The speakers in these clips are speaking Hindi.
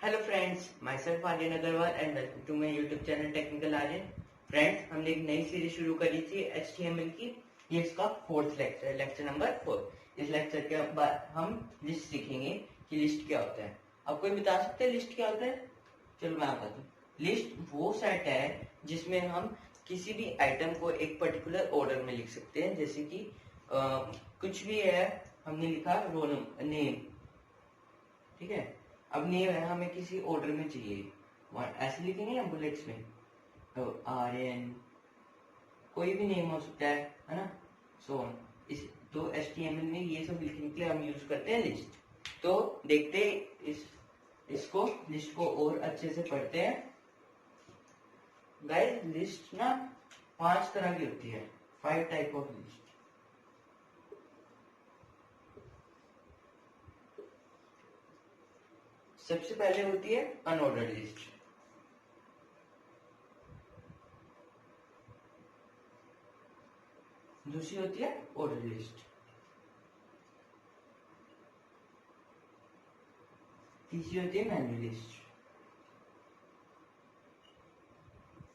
Hello friends, my self Aryan Agrawal and welcome to my YouTube channel technical Aryan. Friends, हमने एक नई सीरीज शुरू करी थी HTML की। ये इसका फोर्थ लेक्चर है, लेक्चर नंबर 4। इस लेक्चर के बाद हम लिस्ट सीखेंगे कि लिस्ट क्या होता है। आप कोई बता सकते हैं लिस्ट क्या होता है? चलो मैं बताता हूँ। लिस्ट वो सेट है जिसमें हम किसी भी आइटम को एक पर्टिकुलर ऑर्डर में लिख सकते हैं। जैसे कि कुछ भी है, हमने लिखा रोल नेम, ठीक है। अब नेम है, हमें किसी ऑर्डर में चाहिए, ऐसे लिखेंगे ना बुलेट्स में, तो RN कोई भी नेम हो सकता है ना, सो इस तो HTML में ये सब लिखने के लिए हम यूज करते हैं लिस्ट। तो देखते हैं इसको लिस्ट को और अच्छे से पढ़ते हैं। गाइस, लिस्ट ना 5 तरह की होती है, 5 टाइप ऑफ लिस्ट। सबसे पहले होती है अनऑर्डर्ड लिस्ट। दूसरी होती है ऑर्डर लिस्ट। तीसरी होती है मैन्यू लिस्ट।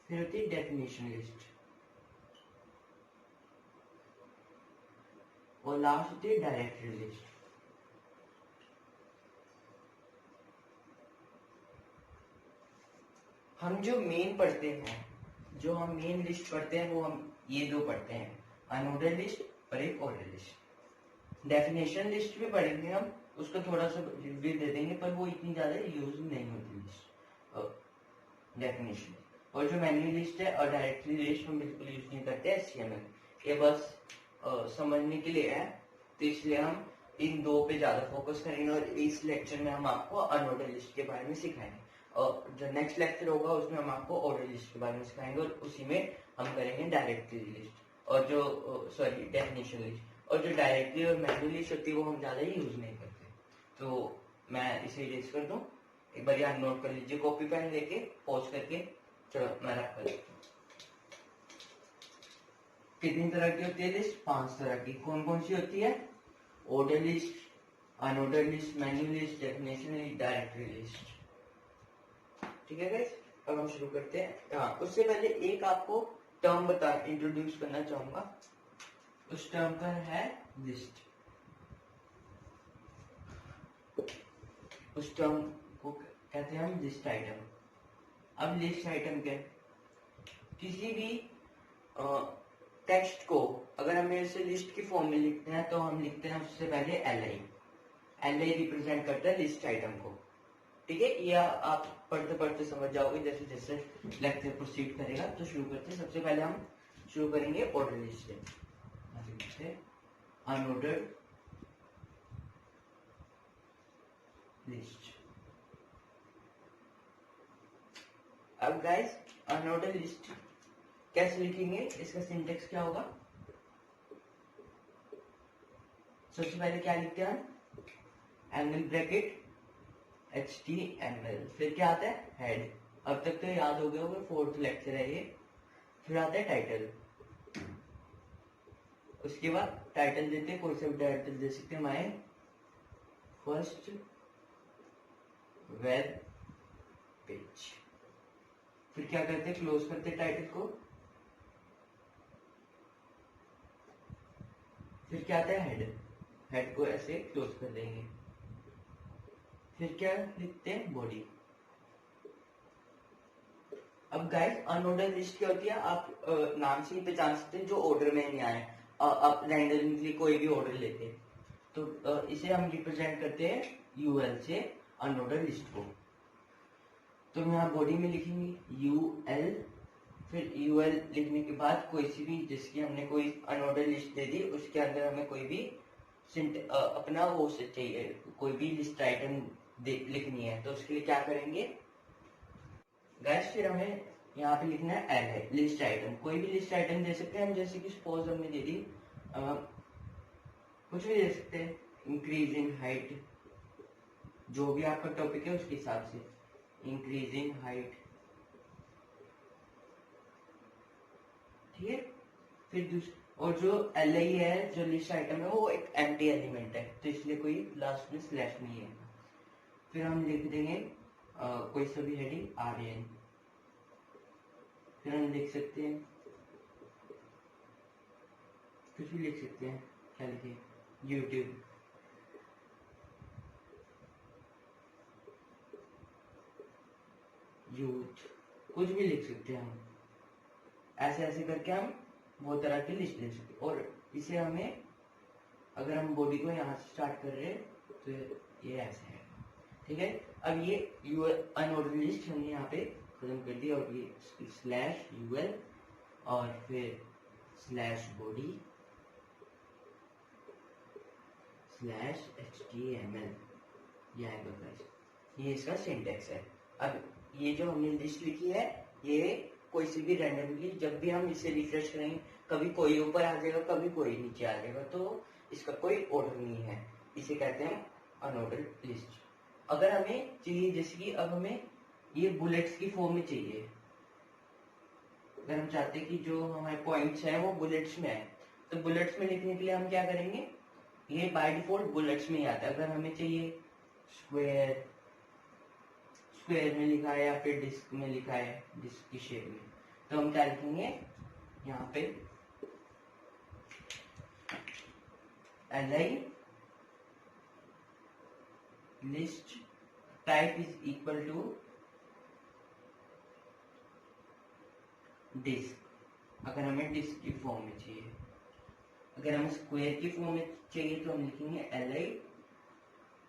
फिर होती है डेफिनेशन लिस्ट और लास्ट होती है डायरेक्टरी लिस्ट। हम जो मेन पढ़ते हैं, जो हम मेन लिस्ट पढ़ते हैं, वो हम ये दो पढ़ते हैं, अनऑर्डर्ड लिस्ट और एक ऑर्डर लिस्ट। डेफिनेशन लिस्ट भी पढ़ेंगे हम, उसको थोड़ा सा रिव्यू दे देंगे, पर वो इतनी ज्यादा यूज नहीं होती लिस्ट डेफिनेशन। और जो मेन्यू लिस्ट है और डायरेक्टरी लिस्ट हम बिल्कुल यूज नहीं करते HTML। ये बस समझने के लिए है, तो इसलिए हम इन दो पे ज्यादा फोकस करेंगे और इस लेक्चर में हम आपको अनऑर्डर लिस्ट के बारे में सिखाएंगे। और जो नेक्स्ट लेक्चर होगा उसमें हम आपको ऑर्डर लिस्ट के बारे में सिखाएंगे और उसी में हम करेंगे डायरेक्टरी लिस्ट और जो सॉरी डेफिनेशन लिस्ट। और जो डायरेक्टरी और मैन्यू लिस्ट होती है वो हम ज्यादा ही यूज नहीं करते। तो मैं इसे इरेज कर दूं, एक बार यहाँ नोट कर लीजिए, कॉपी पेन लेके पॉज करके। चलो मैं रख कर देता हूँ। कितनी तरह की होती है लिस्ट? 5 तरह की। कौन कौन सी होती है? Order list, unordered list, menu list, definition list, directory list. ठीक है गाइस, अब हम शुरू करते हैं। हाँ, उससे पहले एक आपको टर्म इंट्रोड्यूस करना चाहूंगा। उस टर्म का है लिस्ट। उस टर्म को कहते हैं हम लिस्ट आइटम। अब लिस्ट आइटम क्या है? किसी भी टेक्स्ट को अगर हमें इसे लिस्ट की फॉर्म में लिखते हैं तो हम लिखते हैं उससे पहले LI रिप्रेजेंट करता है लिस्ट आइटम को। ठीक है, ये आप पढ़ते पढ़ते समझ जाओगे जैसे जैसे लेक्चर प्रोसीड करेगा। तो शुरू करते हैं। सबसे पहले हम शुरू करेंगे ऑर्डर लिस्ट से। Unordered list. अब गाइस, अनऑर्डर्ड लिस्ट कैसे लिखेंगे, इसका सिंटेक्स क्या होगा? सबसे पहले क्या लिखते हैं हम? एंगल ब्रैकेट HTML, फिर क्या आता है? हेड। अब तक तो याद हो गया होगा, 4th लेक्चर है ये। फिर आता है टाइटल। उसके बाद टाइटल देते हैं, कोई सा भी टाइटल दे सकते हैं, माय फर्स्ट वेब पेज। फिर क्या करते हैं? क्लोज करते हैं टाइटल को। फिर क्या आता है? हेड को ऐसे क्लोज कर देंगे। फिर क्या लिखते हैं? बॉडी। अब गाइस, अनऑर्डर लिस्ट क्या होती है? आप नाम से ही पहचान सकते हैं, जो ऑर्डर में नहीं आए। आप रैंडमली कोई भी ऑर्डर लेते हैं तो इसे हम रिप्रेजेंट करते हैं UL से, अनऑर्डर लिस्ट को। तो हम यहाँ बॉडी में लिखेंगे UL। फिर UL लिखने के बाद कोई सी भी, जिसकी हमने कोई अनऑर्डर लिस्ट दे दी, उसके अंदर हमें कोई भी अपना वो चाहिए, कोई भी लिस्ट आइटम लिखनी है। तो उसके लिए क्या करेंगे गाइस? फिर हमें यहाँ पे लिखना है LI लिस्ट आइटम। कोई भी लिस्ट आइटम दे सकते हैं हम, जैसे कि सपोज हमने दे दी कुछ भी दे सकते हैं, इंक्रीजिंग हाइट, जो भी आपका टॉपिक है उसके हिसाब से, इंक्रीजिंग हाइट। ठीक है। फिर और जो LI है, जो लिस्ट आइटम है, वो एक एम्प्टी एलिमेंट है, तो इसलिए कोई लास्ट में स्लैश नहीं है। फिर हम लिख देंगे कोई सा भी हेडिंग RN, फिर हम लिख सकते हैं कुछ भी लिख सकते हैं, क्या लिखे, यूट्यूब, यूथ, कुछ भी लिख सकते हैं हम। ऐसे ऐसे करके हम बहुत तरह की लिस्ट ले सकते हैं। और इसे हमें, अगर हम बॉडी को यहाँ से स्टार्ट कर रहे हैं तो ये ऐसे है, ठीक है। अब ये अनऑर्डर लिस्ट हमने यहाँ पे खत्म कर दिया, और ये /UL और फिर /body /HTML, ये इसका सिंटेक्स है। अब ये जो हमने लिस्ट लिखी है, ये कोई सी भी रैंडमली जब भी हम इसे रिफ्रेश करेंगे, कभी कोई ऊपर आ जाएगा, कभी कोई नीचे आ जाएगा, तो इसका कोई ऑर्डर नहीं है। इसे कहते हैं अनऑर्डर्ड लिस्ट। अगर हमें चाहिए, जैसे कि अब हमें ये बुलेट्स की फॉर्म में चाहिए, अगर हम चाहते हैं कि जो हमारे पॉइंट्स हैं वो बुलेट्स में आए, तो बुलेट्स में लिखने के लिए हम क्या करेंगे, ये बाय डिफॉल्ट बुलेट्स में ही आता है। अगर हमें चाहिए स्क्वायर में लिखा है, या फिर डिस्क में लिखा है, डिस्क की शेप में, तो हम क्या लिखेंगे यहाँ पे, LI list type is equal to disc, अगर हमें डिस्क की फॉर्म में चाहिए। अगर हमें स्क्वायर की फॉर्म में चाहिए तो हम लिखेंगे LI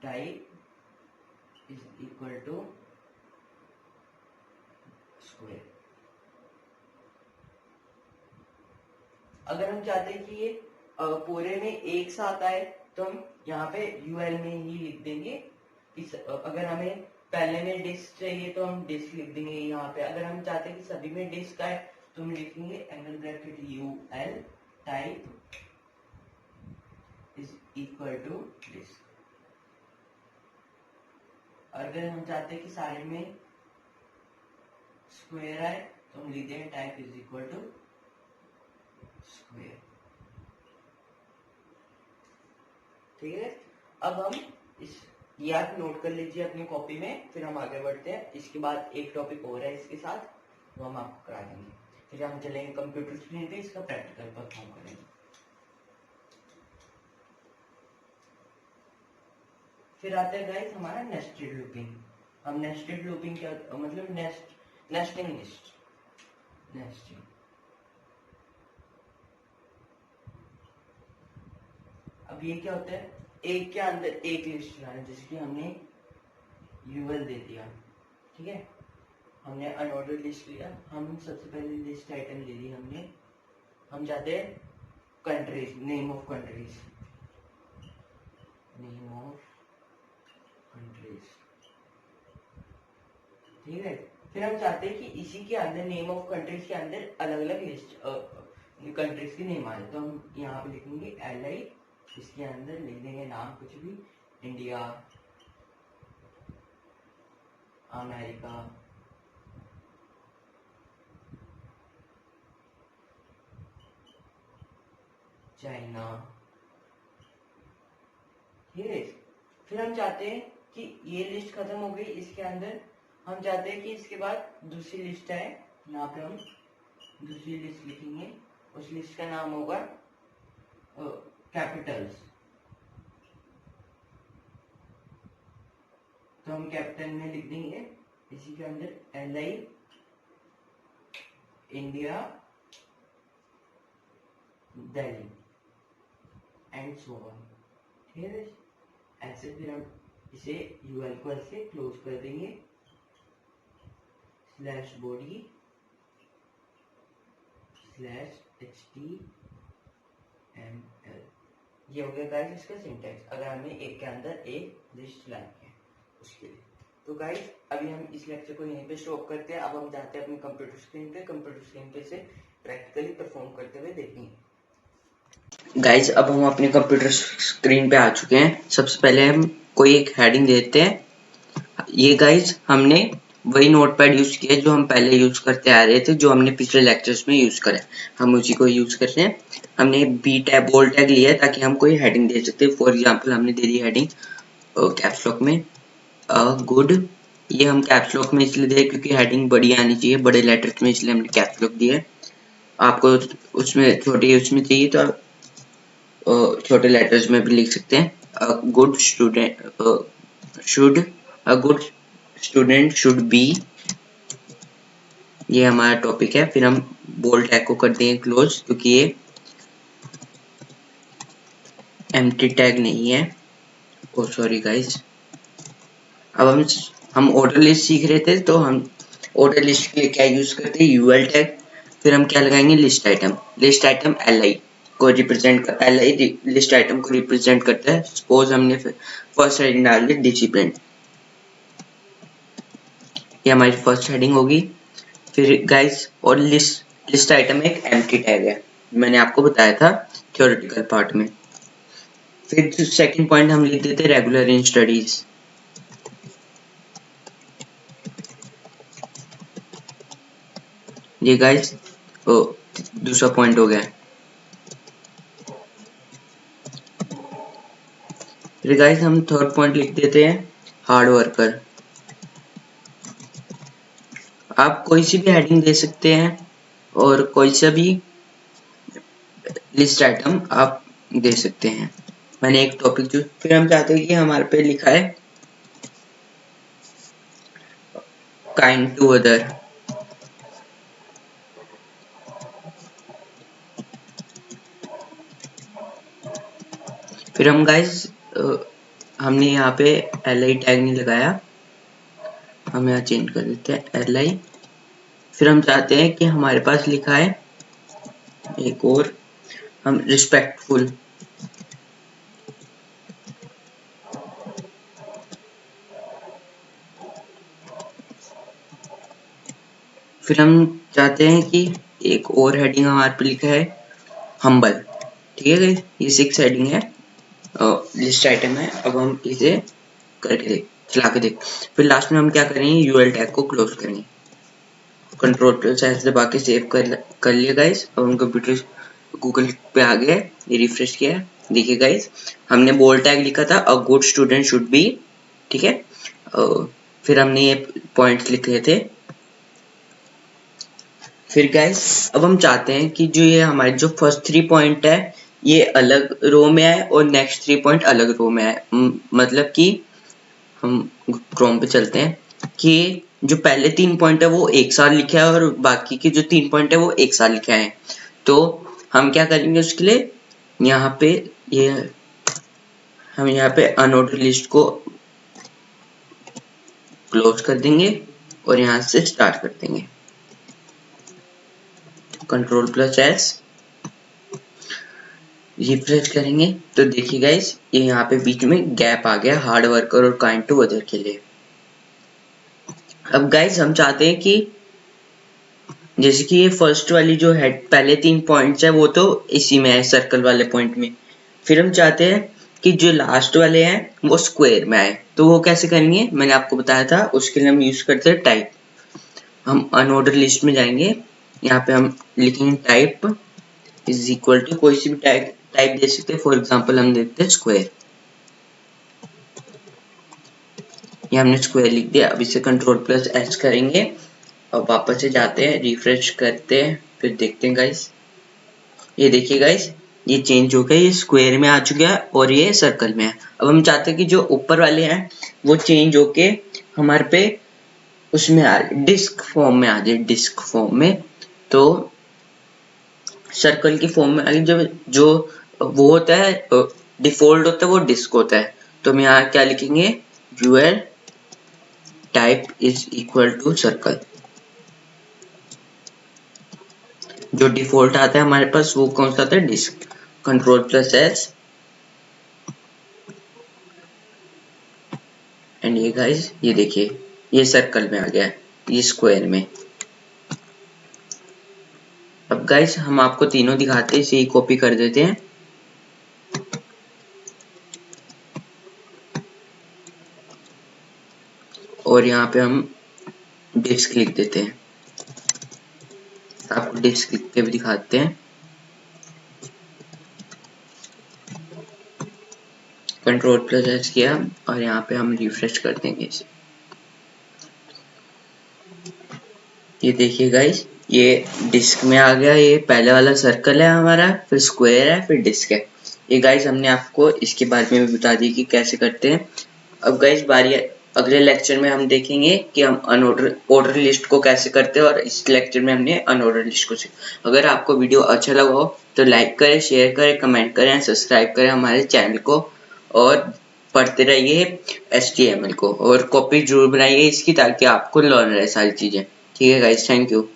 type is equal to square. अगर हम चाहते हैं कि ये पूरे में एक साथ आए, तो हम यहाँ पे UL में ही लिख देंगे। अगर हमें पहले में डिस्क चाहिए तो हम डिस्क लिख देंगे यहाँ पे। अगर हम चाहते हैं कि सभी में डिस्क आए तो हम लिखेंगे angle bracket UL type is equal to disc. अगर हम चाहते हैं कि सारे में स्क्वायर आए तो हम लिख देंगे type is equal to square, ठीक है। अब हम ये आप नोट कर लीजिए अपनी कॉपी में, फिर हम आगे बढ़ते हैं। इसके बाद एक टॉपिक और है इसके साथ, वो हम आपको करा देंगे। फिर हम चलेंगे कंप्यूटर स्क्रीन पे, इसका प्रैक्टिकल परफॉर्म करेंगे। फिर आता है गाइस हमारा नेस्टेड लूपिंग। हम नेस्टेड लूपिंग क्या मतलब, नेस्टिंग लिस्ट, नेस्टिंग। अब ये क्या होता है, एक के अंदर एक लिस्ट बनाना। जैसे कि हमने UL दे दिया, ठीक है, हमने अनऑर्डर्ड लिस्ट लिया। हम सबसे पहले लिस्ट आइटम ले ली हमने, हम चाहते हैं countries, name of countries, name of countries, ठीक है। फिर हम चाहते हैं कि इसी के अंदर नेम ऑफ कंट्रीज के अंदर अलग अलग लिस्ट कंट्रीज के नेम आए, तो हम यहाँ पे लिखेंगे LI, इसके अंदर लिख देंगे नाम कुछ भी, इंडिया, अमेरिका, चाइना, ठीक है। फिर हम चाहते हैं कि ये लिस्ट खत्म हो गई, इसके अंदर हम चाहते हैं कि इसके बाद दूसरी लिस्ट आए। यहाँ पे हम दूसरी लिस्ट लिखेंगे, उस लिस्ट का नाम होगा कैपिटल्स, तो हम कैपिटल में लिख देंगे इसी के अंदर LI India, Delhi and so on, ठीक है। ऐसे फिर हम इसे UL को ऐसे क्लोज कर देंगे, /body /HTML। ये हो गया गाइस इसका सिंटैक्स, अगर हमें एक के अंदर एक लिस्ट लानी है उसके लिए। तो गाइस अभी हम इस लेक्चर को यहीं पे स्टॉप करते हैं। अब हम जाते हैं अपनी कंप्यूटर स्क्रीन पे से प्रैक्टिकली परफॉर्म करते हुए देखेंगे। गाइस अब हम अपने कंप्यूटर स्क्रीन पे आ चुके हैं। सबसे पहले हम कोई एक हेडिंग देते हैं। ये गाइस हमने वही नोटपैड यूज किया जो हम पहले यूज करते आ रहे थे, जो हमने पिछले लेक्चर्स में यूज करा, हम उसी को यूज कर रहे हैं। हमने B टैग बोल्ड टैग लिया है ताकि हम कोई हेडिंग दे सकते हैं। फॉर एग्जांपल हमने दे दी हेडिंग कैप्स लॉक में गुड ये हम कैप्स लॉक में इसलिए दिया क्योंकि हेडिंग बड़ी आनी चाहिए, बड़े लेटर्स में, इसलिए हमने कैप्स लॉक दिया है। आपको उसमें छोटी उसमें चाहिए तो आप छोटे लेटर्स में भी लिख सकते हैं। A good student should be, ये हमारा टॉपिक है। फिर हम बोल्ड टैग को कर देंगे क्लोज, क्योंकि ये एम्प्टी टैग नहीं है। ओ सॉरी गाइस। अब हम ऑर्डर लिस्ट सीख रहे थे, तो हम ऑर्डर लिस्ट के लिए क्या यूज करते हैं, यूएल टैग। फिर हम क्या लगाएंगे, list item. List item L को रिप्रेजेंट कर, एल लिस्ट आइटम को रिप्रेजेंट करता है। सपोज हमने फर्स्ट हेडिंग डाल दी डिसिप्लिन, ये हमारी फर्स्ट हेडिंग होगी। फिर गाइस और लिस्ट आइटम एक एम्प्टी टैग है, मैंने आपको बताया था थ्योरेटिकल पार्ट में। फिर सेकंड पॉइंट हम लिख देते रेगुलर इन स्टडीज। ये गाइस दूसरा पॉइंट हो गया। फिर गाइस हम थर्ड पॉइंट लिख देते हैं हार्ड वर्कर। आप कोई सी भी हेडिंग दे सकते हैं और कोई सा भी लिस्ट आइटम आप दे सकते हैं। मैंने एक टॉपिक चूज, फिर हम चाहते हैं कि हमारे पे लिखा है काइंड टू अदर। फिर हम गाइस हमने यहाँ पे एल आई टैग नहीं लगाया, हम यहाँ चेंज कर देते हैं एल आई। फिर हम चाहते हैं कि हमारे पास लिखा है एक और, हम रिस्पेक्टफुल। फिर हम चाहते हैं कि एक और हेडिंग हमारे पे लिखा है हम्बल। ठीक है गाइस, ये 6 हेडिंग है, लिस्ट आइटम है। अब हम इसे करके देख, चला के देख। फिर लास्ट में हम क्या करेंगे, यूएल टैग को क्लोज करेंगे। कंट्रोल प्लस एस दबा के सेव कर लिया गाइस। अब हम कंप्यूटर गूगल पे आ गए, ये रिफ्रेश किया है। देखिए गाइस, हमने बोल्ड टैग लिखा था a good student should be, ठीक है। फिर हमने ये पॉइंट्स लिखे थे। फिर गाइस अब हम चाहते हैं कि जो ये हमारे जो फर्स्ट 3 पॉइंट है ये अलग रो में आए और नेक्स्ट 3 पॉइंट अलग रो में आए। मतलब कि हम क्रोम पे चलते हैं कि जो पहले 3 पॉइंट है वो एक साथ लिखे हैं और बाकी के जो 3 पॉइंट है वो एक साथ लिखे हैं। तो हम क्या करेंगे उसके लिए, यहाँ पे ये हम यहाँ पे अनऑर्डर लिस्ट को क्लोज कर देंगे और यहाँ से स्टार्ट कर देंगे, कंट्रोल प्लस एस। रिफ्रेश करेंगे तो देखिए गाइस, ये यहाँ पे बीच में गैप आ गया हार्ड वर्कर और काइंड टू अदर के लिए। अब गाइस हम चाहते हैं कि जैसे कि ये फर्स्ट वाली जो है पहले 3 पॉइंट्स है वो तो इसी में है, सर्कल वाले पॉइंट में। फिर हम चाहते हैं कि जो लास्ट वाले हैं वो स्क्वायर में आए। तो वो कैसे करेंगे, मैंने आपको बताया था, उसके लिए हम यूज करते हैं टाइप। हम अनऑर्डर लिस्ट में जाएंगे, यहाँ पे हम लिखेंगे टाइप इज इक्वल टू, कोई सी भी टाइप दे सकते हैं। फॉर एग्जाम्पल हम देते हैं स्क्वायर, ये हमने स्क्वायर लिख दिया। अब इसे कंट्रोल प्लस एच करेंगे और वापस से जाते हैं, रिफ्रेश करते हैं, फिर देखते हैं गाइस। ये देखिए गाइस, ये चेंज हो गया, ये स्क्वायर में आ चुका है और ये सर्कल में है। अब हम चाहते हैं कि जो ऊपर वाले हैं वो चेंज होके हमारे पे उसमें आ डिस्क फॉर्म में आ जाए, डिस्क फॉर्म में। तो सर्कल की फॉर्म में आगे जब जो वो होता है डिफॉल्ट होता है वो डिस्क होता है। तो हम यहाँ क्या लिखेंगे, UL type is equal to circle. जो डिफॉल्ट आता है हमारे पास वो कौन सा आता है, disc. Control plus S and ये गाइस, ये देखिए ये सर्कल में आ गया है, ये स्क्वायर में। अब गाइस हम आपको तीनों दिखाते हैं, इसे ही कॉपी कर देते हैं और यहाँ पे हम डिस्क लिख देते हैं। आपको डिस्क लिख के भी दिखाते हैं। कंट्रोल प्लस एस किया और यहाँ पे हम रिफ्रेश कर देंगे इसे। ये देखिए गाइस, ये डिस्क में आ गया। ये पहले वाला सर्कल है हमारा, फिर स्क्वायर है, फिर डिस्क है। ये गाइस हमने आपको इसके बारे में भी बता दी कि कैसे करते हैं। अब गाइस बारी है, अगले लेक्चर में हम देखेंगे कि हम ऑर्डर लिस्ट को कैसे करते हैं, और इस लेक्चर में हमने अनऑर्डर लिस्ट को सीखा। अगर आपको वीडियो अच्छा लगा हो तो लाइक करें, शेयर करें, कमेंट करें, सब्सक्राइब करें हमारे चैनल को, और पढ़ते रहिए HTML को, और कॉपी जरूर बनाइए इसकी, ताकि आपको लर्न रहे सारी चीज़ें। ठीक है गाइस, थैंक यू।